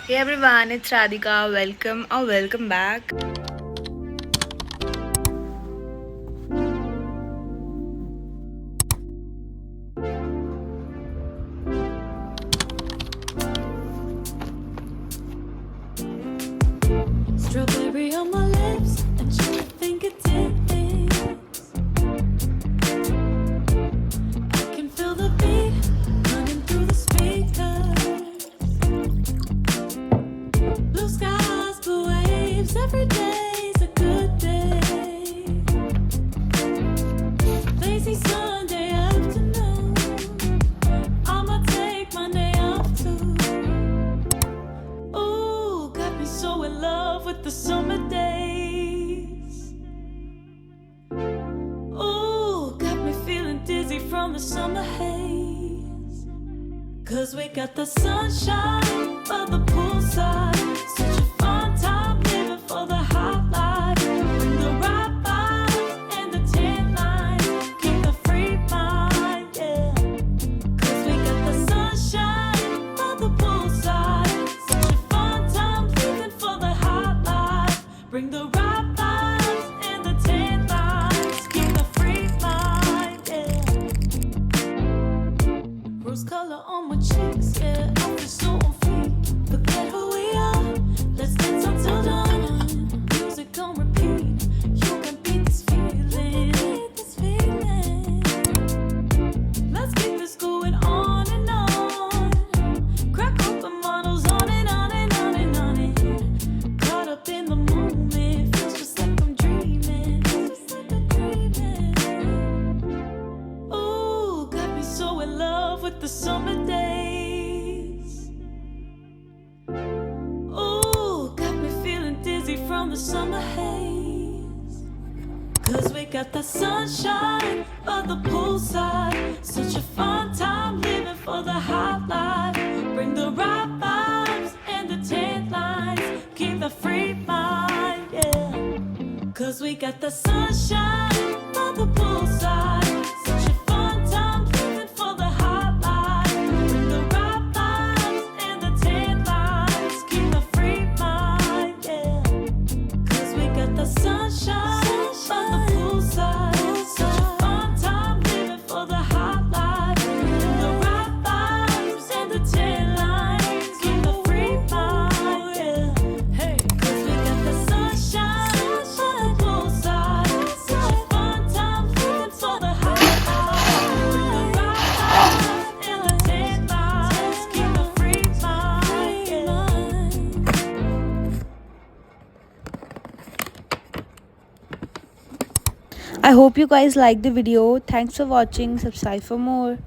Hey everyone, it's Radhika. Welcome or welcome back. Strawberry on my lips and your fingertips. I can feel the beat running through the speakers. Blue skies, blue waves, every day's a good day. Lazy Sunday afternoon, I'ma take Monday off too. Ooh, got me so in love with the summer days. Ooh, got me feeling dizzy from the summer haze. 'Cause we got the sunshine by the poolside. Such a fun time living for the hot life. Bring the right vibes and the tan lines. Keep a free mind, yeah. 'Cause we got the sunshine by the poolside. Such a fun time living for the hot life. Bring the right vibes and the tan lines. Keep a free mind, yeah. Rose color on my cheeks, yeah. I feel so on fleek. Forget who we are. Let's dance until dawn. Music on repeat. You can beat this feeling. Let's keep this going on and on. Crack open models on and on and on and on it. Caught up in the moment, feels just like I'm dreaming. Ooh, got me so in love with the summer days. Ooh, got me feeling dizzy from the summer haze. 'Cause we got the sunshine by the poolside. Such a fun time living for the hot life. Bring the right vibes and the tan lines. Keep the free mind, yeah. 'Cause we got the sunshine by the poolside. Such a fun time living for the hot life. Bring the right vibes and the tan lines. Keep the free mind, yeah. 'Cause we got the sunshine by the poolside. Such a fun time living for the hot life. Bring the right vibes and the tan lines. Keep the free mind, yeah. Hey, 'cause we got the sunshine by the poolside. Such a fun time living for the hot life. Bring the right vibes and the tan lines. Keep the free mind, yeah. I hope you guys like the video. Thanks for watching. Subscribe for more.